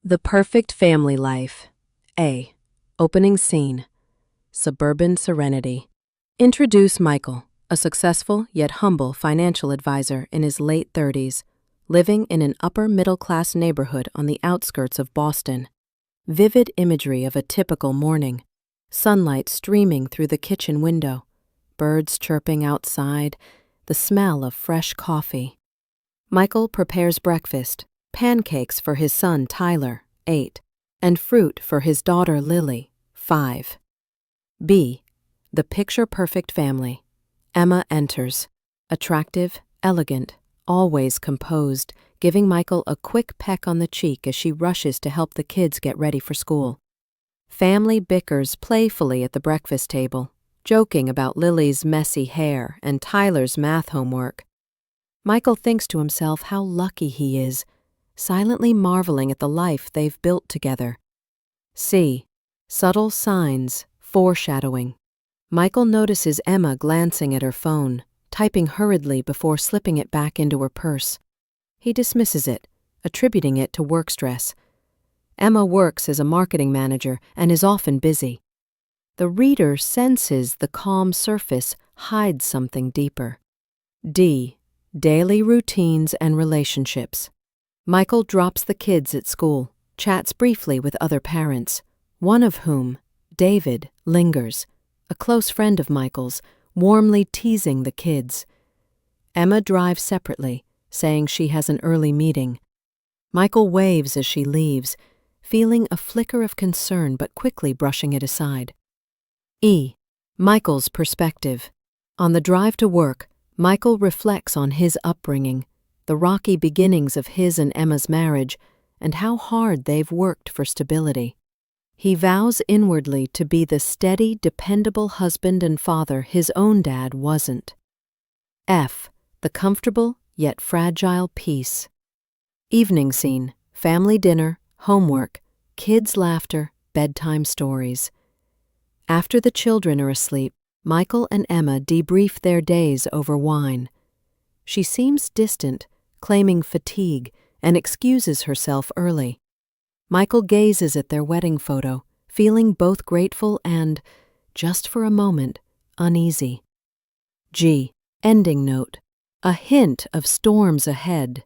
The Perfect Family Life. A. Opening scene. Suburban serenity. Introduce Michael, a successful yet humble financial advisor in his late 30s, living in an upper-middle-class neighborhood on the outskirts of Boston. Vivid imagery of a typical morning. Sunlight streaming through the kitchen window, birds chirping outside, the smell of fresh coffee. Michael prepares breakfast. Pancakes for his son Tyler, 8, and fruit for his daughter Lily, 5. B. The picture-perfect family. Emma enters, attractive, elegant, always composed, giving Michael a quick peck on the cheek as she rushes to help the kids get ready for school. Family bickers playfully at the breakfast table, joking about Lily's messy hair and Tyler's math homework. Michael thinks to himself how lucky he is, silently marveling at the life they've built together. C. Subtle signs, foreshadowing. Michael notices Emma glancing at her phone, typing hurriedly before slipping it back into her purse. He dismisses it, attributing it to work stress. Emma works as a marketing manager and is often busy. The reader senses the calm surface hides something deeper. D. Daily routines and relationships. Michael drops the kids at school, chats briefly with other parents, one of whom, David, lingers, a close friend of Michael's, warmly teasing the kids. Emma drives separately, saying she has an early meeting. Michael waves as she leaves, feeling a flicker of concern but quickly brushing it aside. E. Michael's perspective. On the drive to work, Michael reflects on his upbringing, the rocky beginnings of his and Emma's marriage, and how hard they've worked for stability. He vows inwardly to be the steady, dependable husband and father his own dad wasn't. F. The comfortable yet fragile peace. Evening scene, family dinner, homework, kids' laughter, bedtime stories. After the children are asleep, Michael and Emma debrief their days over wine. She seems distant, claiming fatigue, and excuses herself early. Michael gazes at their wedding photo, feeling both grateful and, just for a moment, uneasy. G. Ending note. A hint of storms ahead.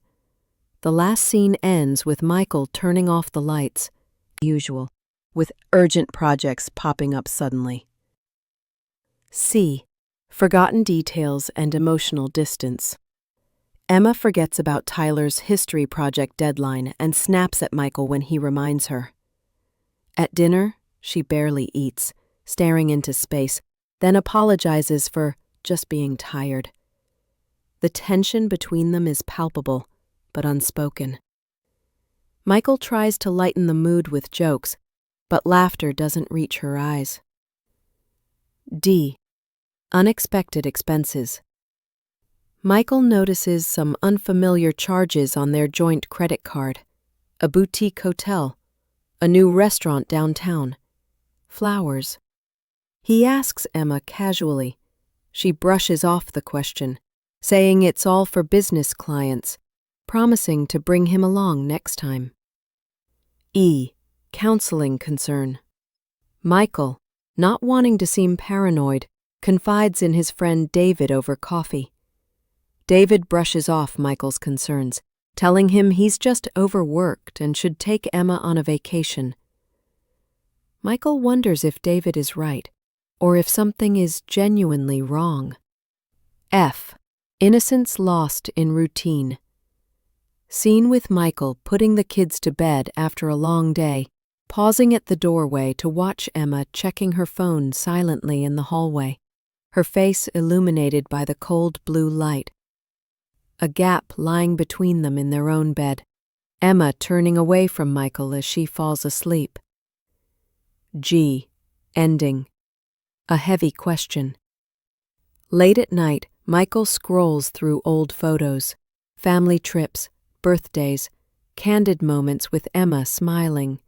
The last scene ends with Michael turning off the lights, usual, with urgent projects popping up suddenly. C. Forgotten details and emotional distance. Emma forgets about Tyler's history project deadline and snaps at Michael when he reminds her. At dinner, she barely eats, staring into space, then apologizes for just being tired. The tension between them is palpable, but unspoken. Michael tries to lighten the mood with jokes, but laughter doesn't reach her eyes. D. Unexpected expenses. Michael notices some unfamiliar charges on their joint credit card. A boutique hotel, a new restaurant downtown, flowers. He asks Emma casually. She brushes off the question, saying it's all for business clients, promising to bring him along next time. E. Counseling concern. Michael, not wanting to seem paranoid, confides in his friend David over coffee. David brushes off Michael's concerns, telling him he's just overworked and should take Emma on a vacation. Michael wonders if David is right, or if something is genuinely wrong. F. Innocence lost in routine. Scene with Michael putting the kids to bed after a long day, pausing at the doorway to watch Emma checking her phone silently in the hallway, her face illuminated by the cold blue light. A gap lying between them in their own bed, Emma turning away from Michael as she falls asleep. G. Ending. A heavy question. Late at night, Michael scrolls through old photos, family trips, birthdays, candid moments with Emma smiling.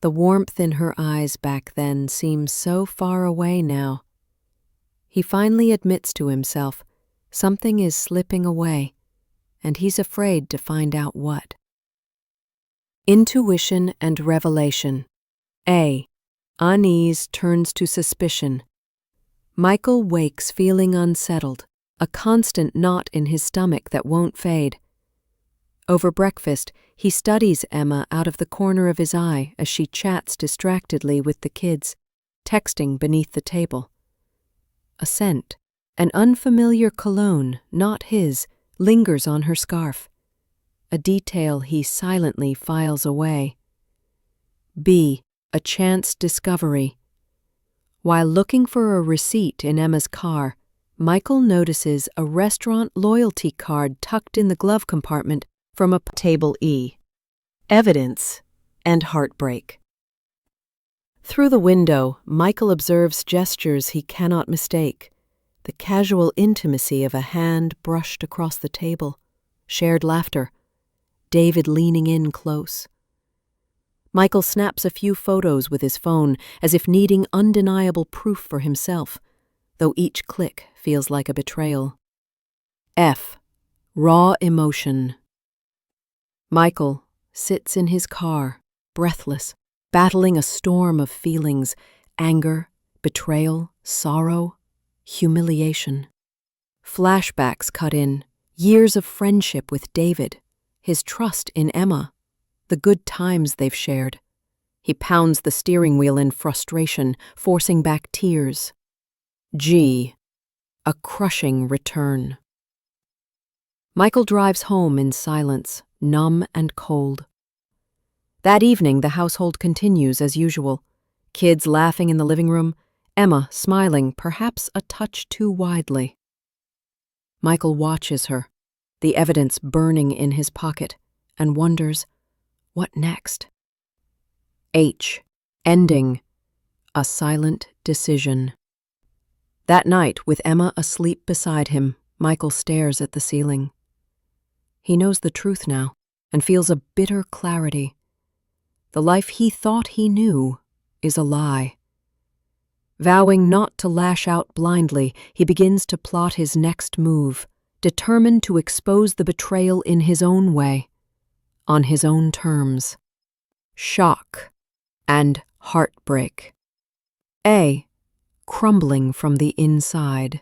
The warmth in her eyes back then seems so far away now. He finally admits to himself something is slipping away, and he's afraid to find out what. Intuition and revelation. A. Unease turns to suspicion. Michael wakes feeling unsettled, a constant knot in his stomach that won't fade. Over breakfast, he studies Emma out of the corner of his eye as she chats distractedly with the kids, texting beneath the table. A scent, an unfamiliar cologne, not his, lingers on her scarf, a detail he silently files away. B. A chance discovery. While looking for a receipt in Emma's car, Michael notices a restaurant loyalty card tucked in the glove compartment from a table E. Evidence and heartbreak. Through the window, Michael observes gestures he cannot mistake. The casual intimacy of a hand brushed across the table, shared laughter, David leaning in close. Michael snaps a few photos with his phone as if needing undeniable proof for himself, though each click feels like a betrayal. F. Raw emotion. Michael sits in his car, breathless, battling a storm of feelings: anger, betrayal, sorrow, humiliation. Flashbacks cut in, years of friendship with David, his trust in Emma, the good times they've shared. He pounds the steering wheel in frustration, forcing back tears. G. A crushing return. Michael drives home in silence, numb and cold. That evening, the household continues as usual. Kids laughing in the living room, Emma smiling perhaps a touch too widely. Michael watches her, the evidence burning in his pocket, and wonders, what next? H. Ending. A silent decision. That night, with Emma asleep beside him, Michael stares at the ceiling. He knows the truth now, and feels a bitter clarity. The life he thought he knew is a lie. Vowing not to lash out blindly, he begins to plot his next move, determined to expose the betrayal in his own way, on his own terms. Shock and heartbreak. A. Crumbling from the inside.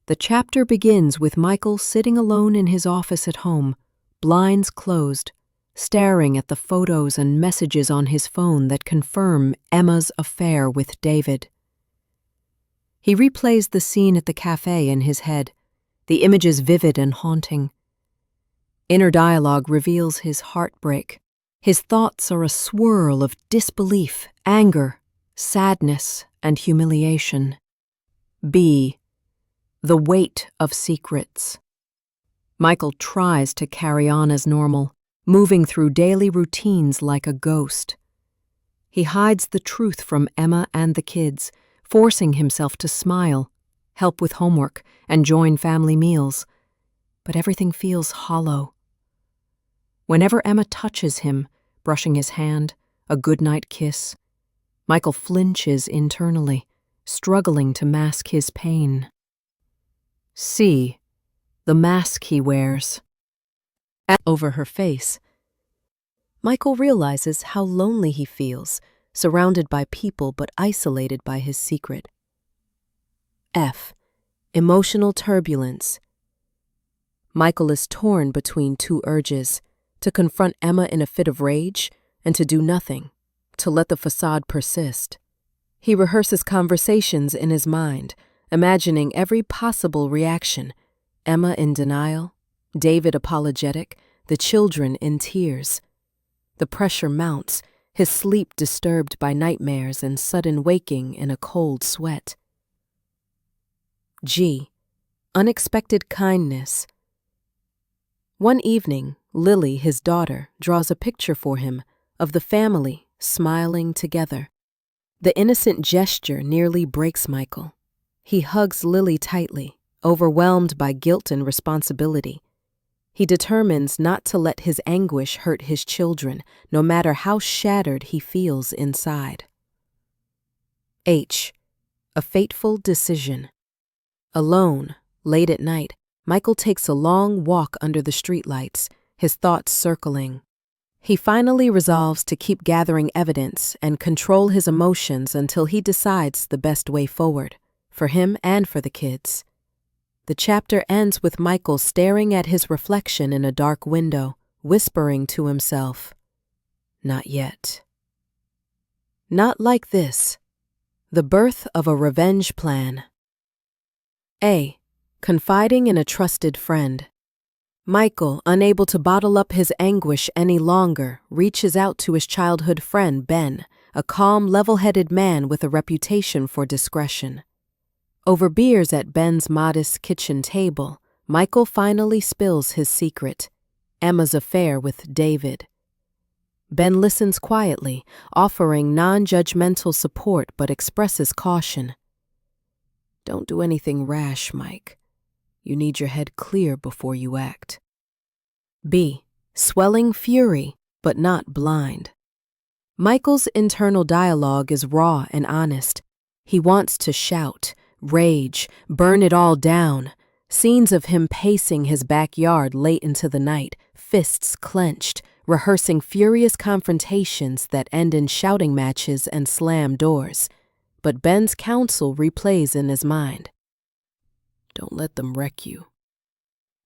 The chapter begins with Michael sitting alone in his office at home, blinds closed, staring at the photos and messages on his phone that confirm Emma's affair with David. He replays the scene at the cafe in his head, the images vivid and haunting. Inner dialogue reveals his heartbreak. His thoughts are a swirl of disbelief, anger, sadness, and humiliation. B. The weight of secrets. Michael tries to carry on as normal, moving through daily routines like a ghost. He hides the truth from Emma and the kids, forcing himself to smile, help with homework, and join family meals. But everything feels hollow. Whenever Emma touches him, brushing his hand, a goodnight kiss, Michael flinches internally, struggling to mask his pain. C. The mask he wears. Over her face, Michael realizes how lonely he feels, surrounded by people but isolated by his secret. F. Emotional turbulence. Michael is torn between two urges: to confront Emma in a fit of rage and to do nothing, to let the facade persist. He rehearses conversations in his mind, imagining every possible reaction: Emma in denial, David apologetic, the children in tears. The pressure mounts, his sleep disturbed by nightmares and sudden waking in a cold sweat. G. Unexpected kindness. One evening, Lily, his daughter, draws a picture for him of the family smiling together. The innocent gesture nearly breaks Michael. He hugs Lily tightly, overwhelmed by guilt and responsibility. He determines not to let his anguish hurt his children, no matter how shattered he feels inside. H. A fateful decision. Alone, late at night, Michael takes a long walk under the streetlights, his thoughts circling. He finally resolves to keep gathering evidence and control his emotions until he decides the best way forward, for him and for the kids. The chapter ends with Michael staring at his reflection in a dark window, whispering to himself, "Not yet." Not like this. The birth of a revenge plan. A. Confiding in a trusted friend. Michael, unable to bottle up his anguish any longer, reaches out to his childhood friend Ben, a calm, level-headed man with a reputation for discretion. Over beers at Ben's modest kitchen table, Michael finally spills his secret, Emma's affair with David. Ben listens quietly, offering non-judgmental support but expresses caution. "Don't do anything rash, Mike. You need your head clear before you act." B. Swelling fury, but not blind. Michael's internal dialogue is raw and honest. He wants to shout, rage, burn it all down. Scenes of him pacing his backyard late into the night, fists clenched, rehearsing furious confrontations that end in shouting matches and slammed doors. But Ben's counsel replays in his mind. Don't let them wreck you.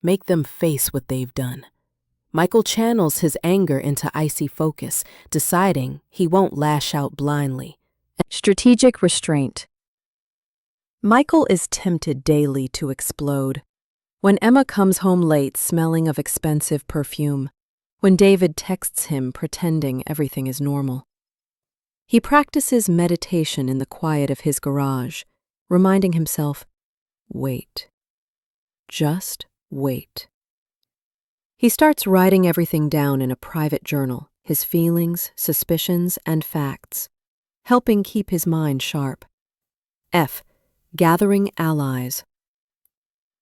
Make them face what they've done. Michael channels his anger into icy focus, deciding he won't lash out blindly. Strategic restraint. Michael is tempted daily to explode. When Emma comes home late smelling of expensive perfume, when David texts him pretending everything is normal. He practices meditation in the quiet of his garage, reminding himself, wait. Just wait. He starts writing everything down in a private journal, his feelings, suspicions, and facts, helping keep his mind sharp. F. Gathering allies.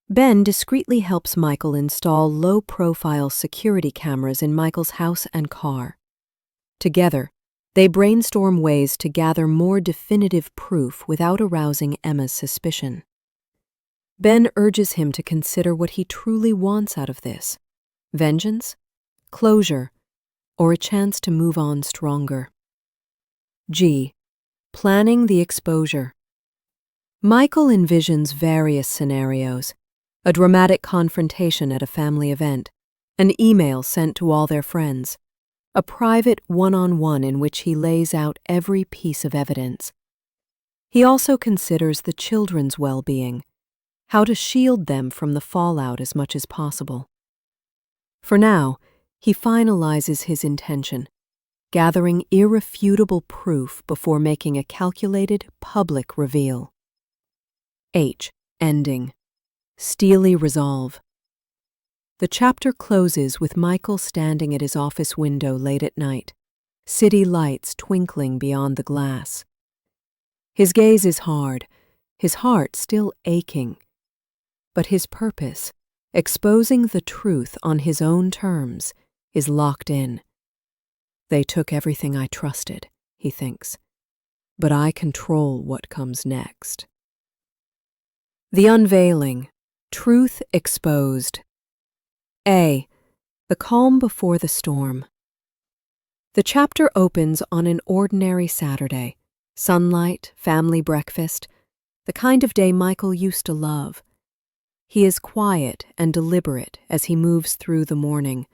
Ben discreetly helps Michael install low-profile security cameras in Michael's house and car. Together, they brainstorm ways to gather more definitive proof without arousing Emma's suspicion. Ben urges him to consider what he truly wants out of this: vengeance, closure, or a chance to move on stronger. G. Planning the exposure. Michael envisions various scenarios: a dramatic confrontation at a family event, an email sent to all their friends, a private one-on-one in which he lays out every piece of evidence. He also considers the children's well-being, how to shield them from the fallout as much as possible. For now, he finalizes his intention, gathering irrefutable proof before making a calculated public reveal. H. Ending. Steely resolve. The chapter closes with Michael standing at his office window late at night, city lights twinkling beyond the glass. His gaze is hard, his heart still aching. But his purpose, exposing the truth on his own terms, is locked in. They took everything I trusted, he thinks, but I control what comes next. The unveiling. Truth exposed. A. The calm before the storm. The chapter opens on an ordinary Saturday. Sunlight, family breakfast, the kind of day Michael used to love. He is quiet and deliberate as he moves through the morning,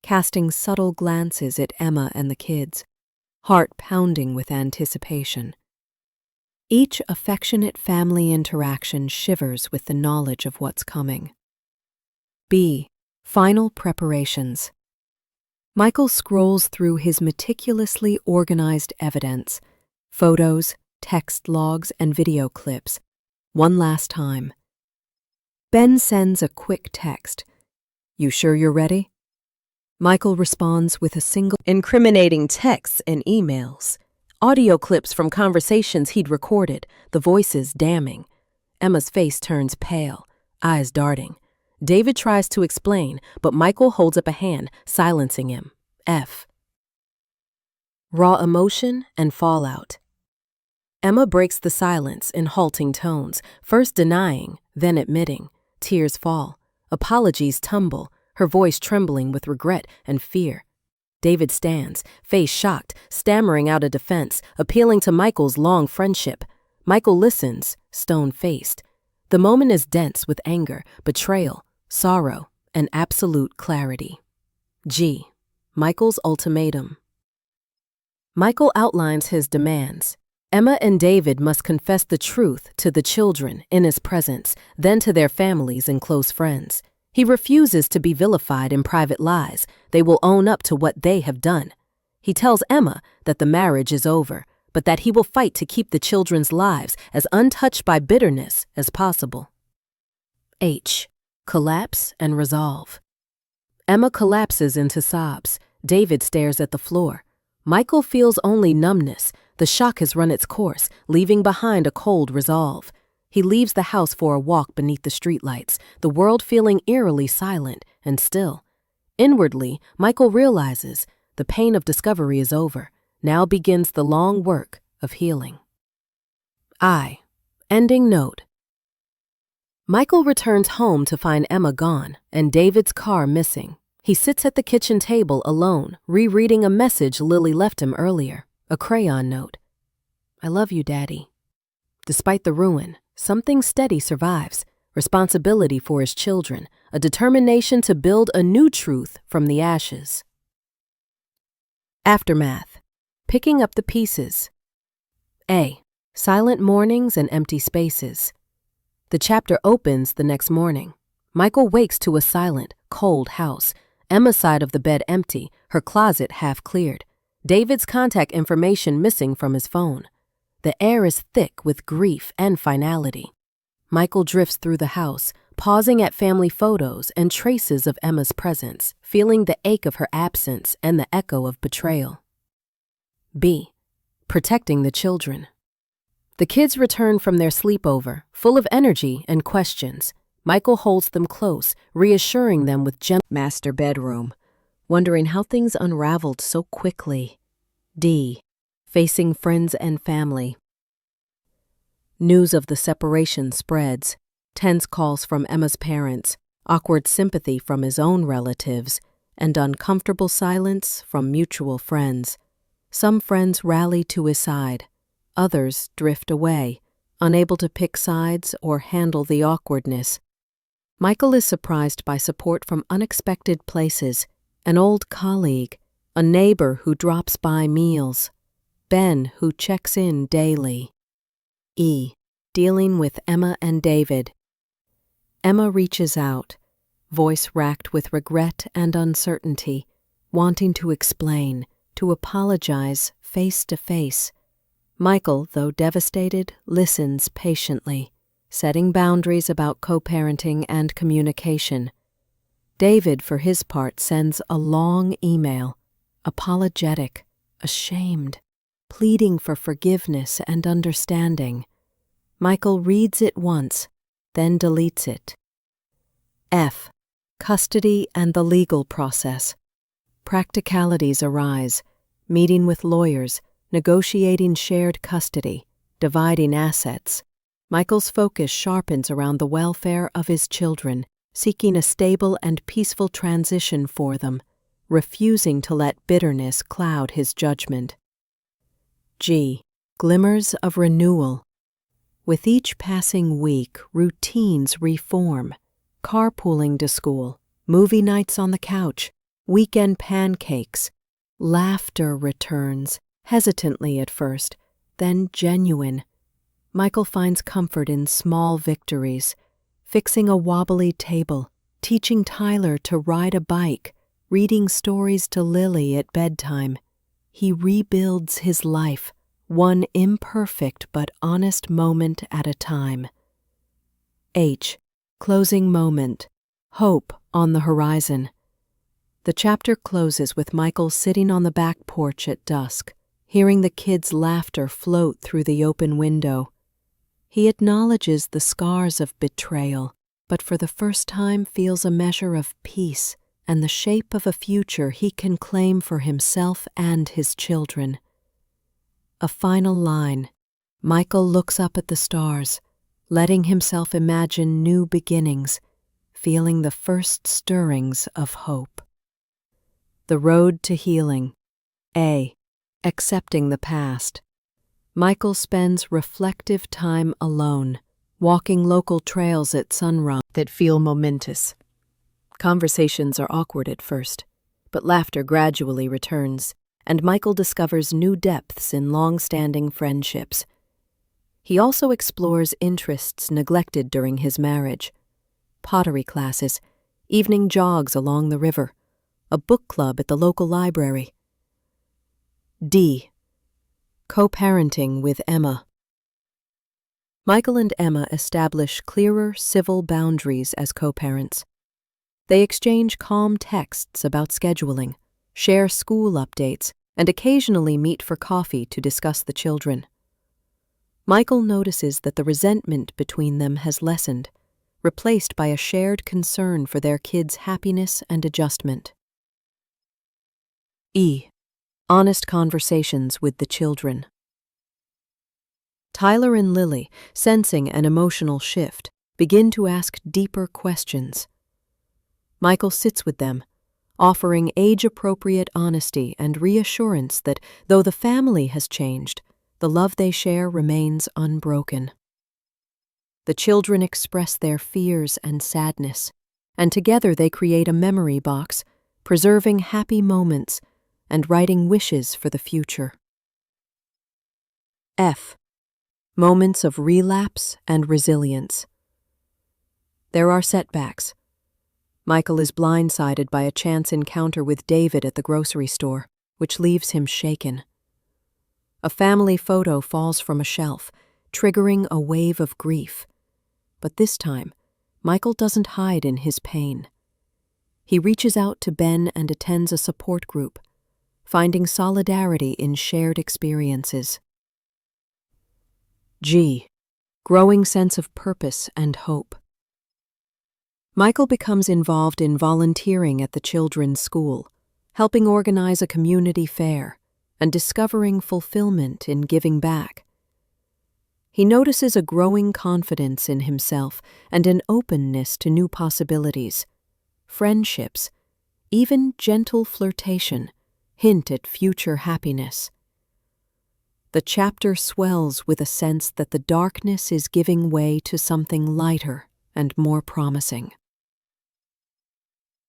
casting subtle glances at Emma and the kids, heart pounding with anticipation. Each affectionate family interaction shivers with the knowledge of what's coming. B. Final preparations. Michael scrolls through his meticulously organized evidence, photos, text logs, and video clips, one last time. Ben sends a quick text. You sure you're ready? Michael responds with a single incriminating texts and emails. Audio clips from conversations he'd recorded, the voices damning. Emma's face turns pale, eyes darting. David tries to explain, but Michael holds up a hand, silencing him. F. Raw emotion and fallout. Emma breaks the silence in halting tones, first denying, then admitting. Tears fall. Apologies tumble, her voice trembling with regret and fear. David stands, face shocked, stammering out a defense, appealing to Michael's long friendship. Michael listens, stone-faced. The moment is dense with anger, betrayal, sorrow, and absolute clarity. G. Michael's ultimatum. Michael outlines his demands. Emma and David must confess the truth to the children in his presence, then to their families and close friends. He refuses to be vilified in private lies. They will own up to what they have done. He tells Emma that the marriage is over, but that he will fight to keep the children's lives as untouched by bitterness as possible. H. Collapse and resolve. Emma collapses into sobs. David stares at the floor. Michael feels only numbness. The shock has run its course, leaving behind a cold resolve. He leaves the house for a walk beneath the streetlights, the world feeling eerily silent and still. Inwardly, Michael realizes the pain of discovery is over. Now begins the long work of healing. I. Ending note. Michael returns home to find Emma gone and David's car missing. He sits at the kitchen table alone, rereading a message Lily left him earlier, a crayon note. I love you, Daddy. Despite the ruin, something steady survives, responsibility for his children, a determination to build a new truth from the ashes. Aftermath. Picking up the pieces. A. Silent mornings and empty spaces. The chapter opens the next morning. Michael wakes to a silent, cold house. Emma's side of the bed empty, her closet half cleared. David's contact information missing from his phone. The air is thick with grief and finality. Michael drifts through the house, pausing at family photos and traces of Emma's presence, feeling the ache of her absence and the echo of betrayal. B. Protecting the children. The kids return from their sleepover, full of energy and questions. Michael holds them close, reassuring them with master bedroom, wondering how things unraveled so quickly. D. Facing friends and family. News of the separation spreads. Tense calls from Emma's parents, awkward sympathy from his own relatives, and uncomfortable silence from mutual friends. Some friends rally to his side. Others drift away, unable to pick sides or handle the awkwardness. Michael is surprised by support from unexpected places, an old colleague, a neighbor who drops by meals, Ben who checks in daily. E. Dealing with Emma and David. Emma reaches out, voice racked with regret and uncertainty, wanting to explain, to apologize face to face. Michael, though devastated, listens patiently, setting boundaries about co-parenting and communication. David, for his part, sends a long email, apologetic, ashamed, pleading for forgiveness and understanding. Michael reads it once, then deletes it. F. Custody and the legal process. Practicalities arise, meeting with lawyers, negotiating shared custody, dividing assets. Michael's focus sharpens around the welfare of his children, seeking a stable and peaceful transition for them, refusing to let bitterness cloud his judgment. G. Glimmers of renewal. With each passing week, routines reform. Carpooling to school, movie nights on the couch, weekend pancakes. Laughter returns, hesitantly at first, then genuine. Michael finds comfort in small victories, fixing a wobbly table, teaching Tyler to ride a bike, reading stories to Lily at bedtime. He rebuilds his life, one imperfect but honest moment at a time. H. Closing moment. Hope on the horizon. The chapter closes with Michael sitting on the back porch at dusk, hearing the kids' laughter float through the open window. He acknowledges the scars of betrayal, but for the first time feels a measure of peace and the shape of a future he can claim for himself and his children. A final line. Michael looks up at the stars, letting himself imagine new beginnings, feeling the first stirrings of hope. The road to healing. A. Accepting the past. Michael spends reflective time alone, walking local trails at sunrise that feel momentous. Conversations are awkward at first, but laughter gradually returns, and Michael discovers new depths in long-standing friendships. He also explores interests neglected during his marriage: pottery classes, evening jogs along the river, a book club at the local library. D. Co-parenting with Emma. Michael and Emma establish clearer civil boundaries as co-parents. They exchange calm texts about scheduling, share school updates, and occasionally meet for coffee to discuss the children. Michael notices that the resentment between them has lessened, replaced by a shared concern for their kids' happiness and adjustment. E. Honest conversations with the children. Tyler and Lily, sensing an emotional shift, begin to ask deeper questions. Michael sits with them, offering age-appropriate honesty and reassurance that though the family has changed, the love they share remains unbroken. The children express their fears and sadness, and together they create a memory box, preserving happy moments and writing wishes for the future. F. Moments of relapse and resilience. There are setbacks. Michael is blindsided by a chance encounter with David at the grocery store, which leaves him shaken. A family photo falls from a shelf, triggering a wave of grief. But this time, Michael doesn't hide in his pain. He reaches out to Ben and attends a support group, finding solidarity in shared experiences. G. Growing sense of purpose and hope. Michael becomes involved in volunteering at the children's school, helping organize a community fair, and discovering fulfillment in giving back. He notices a growing confidence in himself and an openness to new possibilities. Friendships, even gentle flirtation, hint at future happiness. The chapter swells with a sense that the darkness is giving way to something lighter and more promising.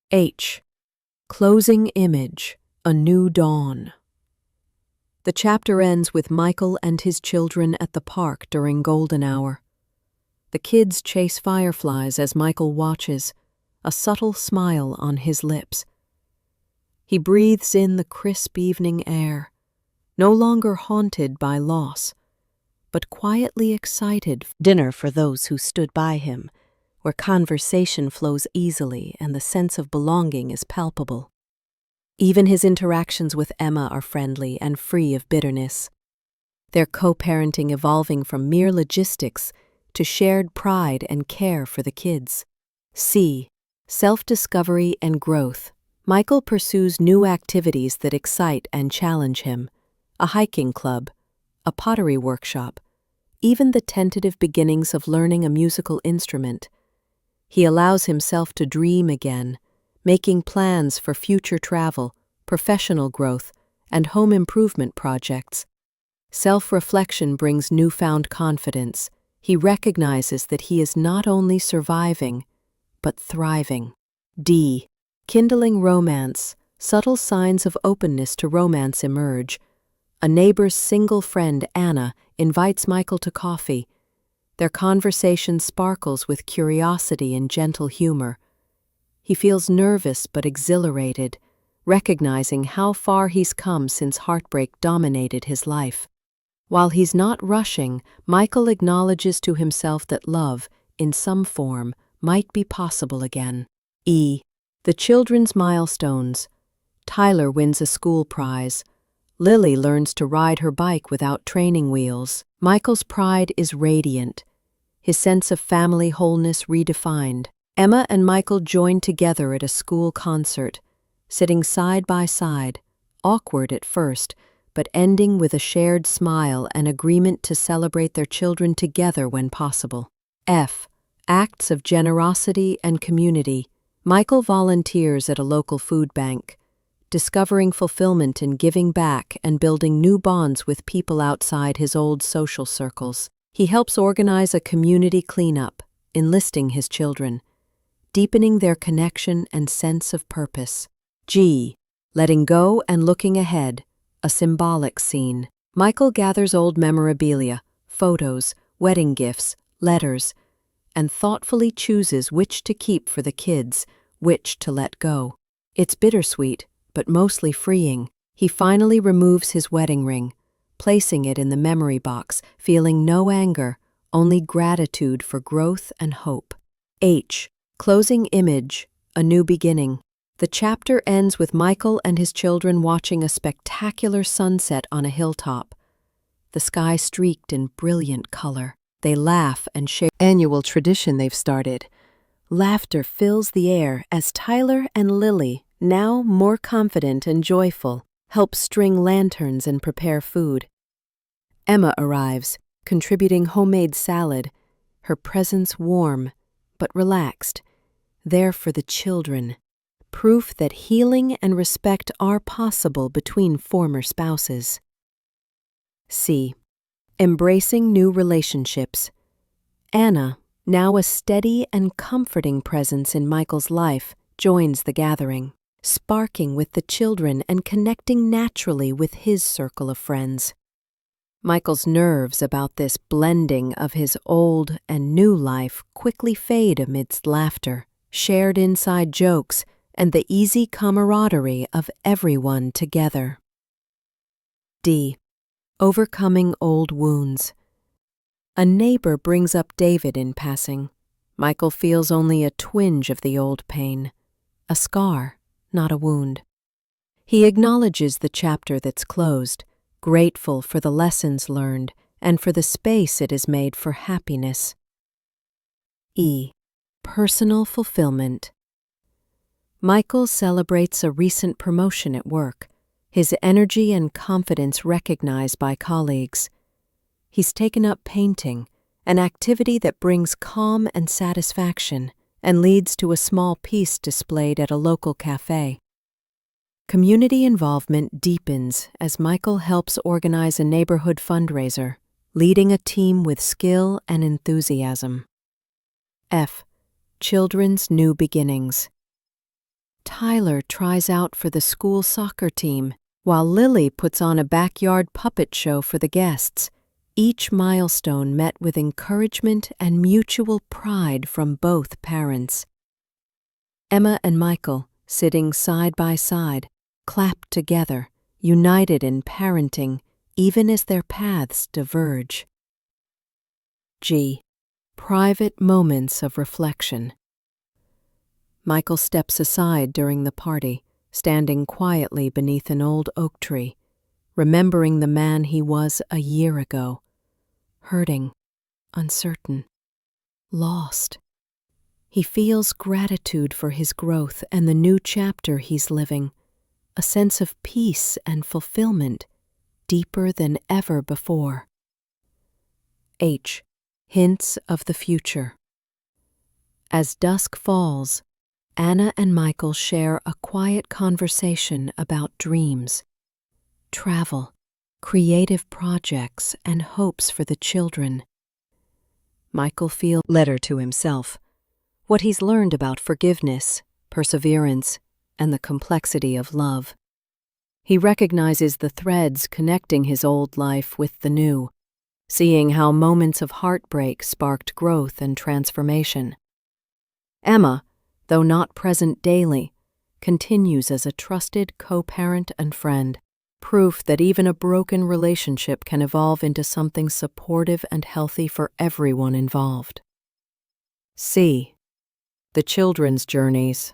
H. Closing image, a new dawn. The chapter ends with Michael and his children at the park during golden hour. The kids chase fireflies as Michael watches, a subtle smile on his lips. He breathes in the crisp evening air, no longer haunted by loss, but quietly excited. Dinner for those who stood by him, where conversation flows easily and the sense of belonging is palpable. Even his interactions with Emma are friendly and free of bitterness. Their co-parenting evolving from mere logistics to shared pride and care for the kids. C. Self-discovery and growth. Michael pursues new activities that excite and challenge him. A hiking club, a pottery workshop, even the tentative beginnings of learning a musical instrument. He allows himself to dream again, making plans for future travel, professional growth, and home improvement projects. Self-reflection brings newfound confidence. He recognizes that he is not only surviving, but thriving. D. Kindling romance. Subtle signs of openness to romance emerge. A neighbor's single friend, Anna, invites Michael to coffee. Their conversation sparkles with curiosity and gentle humor. He feels nervous but exhilarated, recognizing how far he's come since heartbreak dominated his life. While he's not rushing, Michael acknowledges to himself that love, in some form, might be possible again. E. The children's milestones. Tyler wins a school prize. Lily learns to ride her bike without training wheels. Michael's pride is radiant, his sense of family wholeness redefined. Emma and Michael join together at a school concert, sitting side by side, awkward at first, but ending with a shared smile and agreement to celebrate their children together when possible. F. Acts of generosity and community. Michael volunteers at a local food bank, discovering fulfillment in giving back and building new bonds with people outside his old social circles. He helps organize a community cleanup, enlisting his children, deepening their connection and sense of purpose. G. Letting go and looking ahead, a symbolic scene. Michael gathers old memorabilia, photos, wedding gifts, letters, and thoughtfully chooses which to keep for the kids, which to let go. It's bittersweet, but mostly freeing. He finally removes his wedding ring, placing it in the memory box, feeling no anger, only gratitude for growth and hope. H. Closing image, a new beginning. The chapter ends with Michael and his children watching a spectacular sunset on a hilltop, the sky streaked in brilliant color. They laugh and share annual tradition they've started. Laughter fills the air as Tyler and Lily, now more confident and joyful, help string lanterns and prepare food. Emma arrives, contributing homemade salad, her presence warm but relaxed, there for the children, proof that healing and respect are possible between former spouses. C. Embracing new relationships. Anna, now a steady and comforting presence in Michael's life, joins the gathering, sparking with the children and connecting naturally with his circle of friends. Michael's nerves about this blending of his old and new life quickly fade amidst laughter, shared inside jokes, and the easy camaraderie of everyone together. D. Overcoming old wounds. A neighbor brings up David in passing. Michael feels only a twinge of the old pain, a scar, not a wound. He acknowledges the chapter that's closed, grateful for the lessons learned and for the space it has made for happiness. E. Personal fulfillment. Michael celebrates a recent promotion at work, his energy and confidence recognized by colleagues. He's taken up painting, an activity that brings calm and satisfaction and leads to a small piece displayed at a local cafe. Community involvement deepens as Michael helps organize a neighborhood fundraiser, leading a team with skill and enthusiasm. F. Children's new beginnings. Tyler tries out for the school soccer team, while Lily puts on a backyard puppet show for the guests, each milestone met with encouragement and mutual pride from both parents. Emma and Michael, sitting side by side, clap together, united in parenting, even as their paths diverge. G. Private moments of reflection. Michael steps aside during the party, standing quietly beneath an old oak tree, remembering the man he was a year ago, hurting, uncertain, lost. He feels gratitude for his growth and the new chapter he's living, a sense of peace and fulfillment deeper than ever before. H. Hints of the future. As dusk falls, Anna and Michael share a quiet conversation about dreams, travel, creative projects, and hopes for the children. Michael feels letter to himself, what he's learned about forgiveness, perseverance, and the complexity of love. He recognizes the threads connecting his old life with the new, seeing how moments of heartbreak sparked growth and transformation. Emma, though not present daily, continues as a trusted co-parent and friend, proof that even a broken relationship can evolve into something supportive and healthy for everyone involved. C. The children's journeys.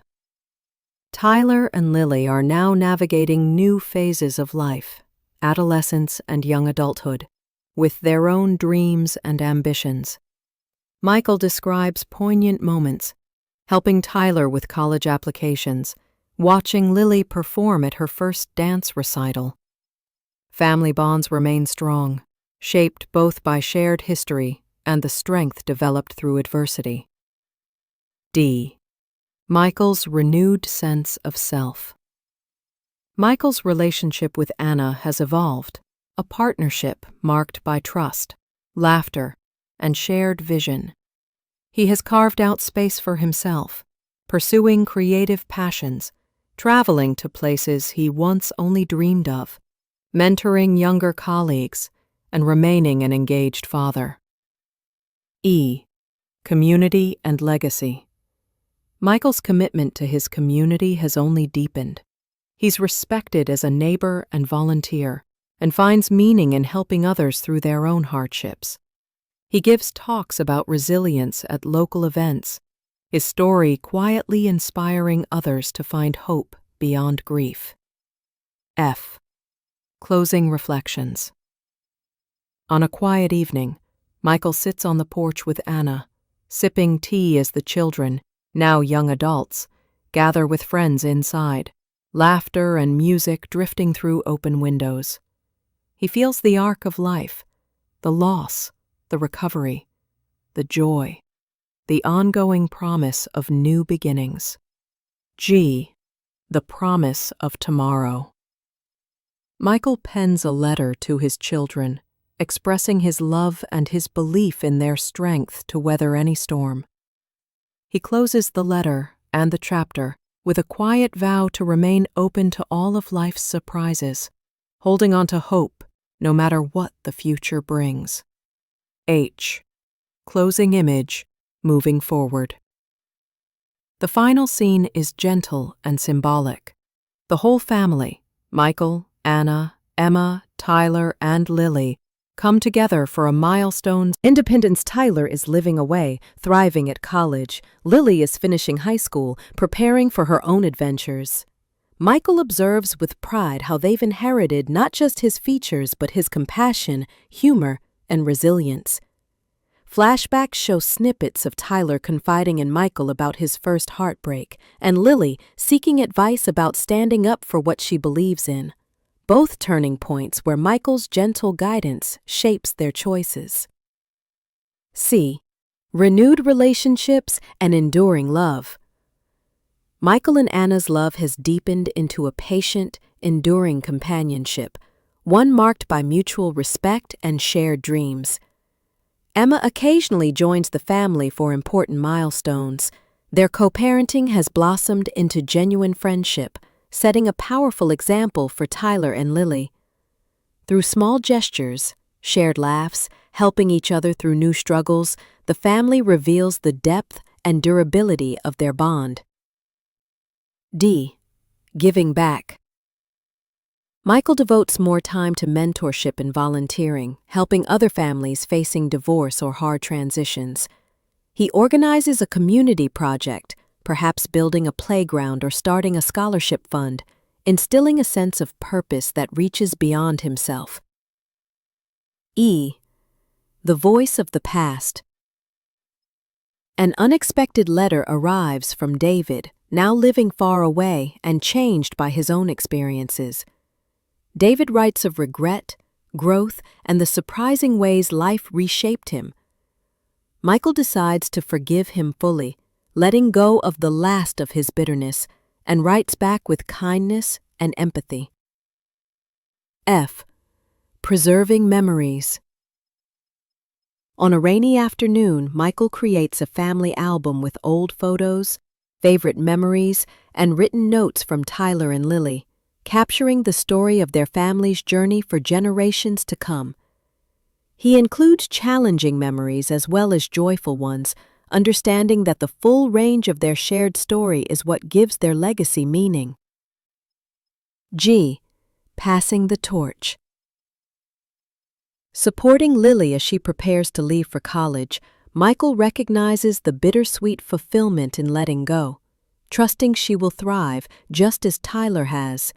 Tyler and Lily are now navigating new phases of life, adolescence and young adulthood, with their own dreams and ambitions. Michael describes poignant moments, helping Tyler with college applications, watching Lily perform at her first dance recital. Family bonds remain strong, shaped both by shared history and the strength developed through adversity. D. Michael's renewed sense of self. Michael's relationship with Anna has evolved, a partnership marked by trust, laughter, and shared vision. He has carved out space for himself, pursuing creative passions, traveling to places he once only dreamed of, mentoring younger colleagues, and remaining an engaged father. E. Community and legacy. Michael's commitment to his community has only deepened. He's respected as a neighbor and volunteer, and finds meaning in helping others through their own hardships. He gives talks about resilience at local events, his story quietly inspiring others to find hope beyond grief. F. Closing reflections. On a quiet evening, Michael sits on the porch with Anna, sipping tea as the children, now young adults, gather with friends inside, laughter and music drifting through open windows. He feels the arc of life, the loss, the recovery, the joy, the ongoing promise of new beginnings. G. The promise of tomorrow. Michael pens a letter to his children, expressing his love and his belief in their strength to weather any storm. He closes the letter and the chapter with a quiet vow to remain open to all of life's surprises, holding on to hope no matter what the future brings. H. Closing image, moving forward. The final scene is gentle and symbolic. The whole family, Michael, Anna, Emma, Tyler, and Lily, come together for a milestone. Independence. Tyler is living away, thriving at college. Lily is finishing high school, preparing for her own adventures. Michael observes with pride how they've inherited not just his features but his compassion, humor, and resilience. Flashbacks show snippets of Tyler confiding in Michael about his first heartbreak, and Lily seeking advice about standing up for what she believes in. Both turning points where Michael's gentle guidance shapes their choices. C. Renewed relationships and enduring love. Michael and Anna's love has deepened into a patient, enduring companionship, one marked by mutual respect and shared dreams. Emma occasionally joins the family for important milestones. Their co-parenting has blossomed into genuine friendship, setting a powerful example for Tyler and Lily. Through small gestures, shared laughs, helping each other through new struggles, the family reveals the depth and durability of their bond. D. Giving back. Michael devotes more time to mentorship and volunteering, helping other families facing divorce or hard transitions. He organizes a community project, perhaps building a playground or starting a scholarship fund, instilling a sense of purpose that reaches beyond himself. E. The voice of the past. An unexpected letter arrives from David, now living far away and changed by his own experiences. David writes of regret, growth, and the surprising ways life reshaped him. Michael decides to forgive him fully, letting go of the last of his bitterness, and writes back with kindness and empathy. F. Preserving memories. On a rainy afternoon, Michael creates a family album with old photos, favorite memories, and written notes from Tyler and Lily, capturing the story of their family's journey for generations to come. He includes challenging memories as well as joyful ones, understanding that the full range of their shared story is what gives their legacy meaning. G. Passing the torch. Supporting Lily as she prepares to leave for college, Michael recognizes the bittersweet fulfillment in letting go, trusting she will thrive just as Tyler has.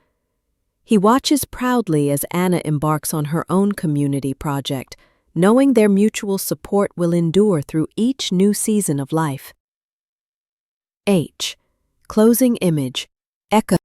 He watches proudly as Anna embarks on her own community project, knowing their mutual support will endure through each new season of life. H. Closing image. Echo.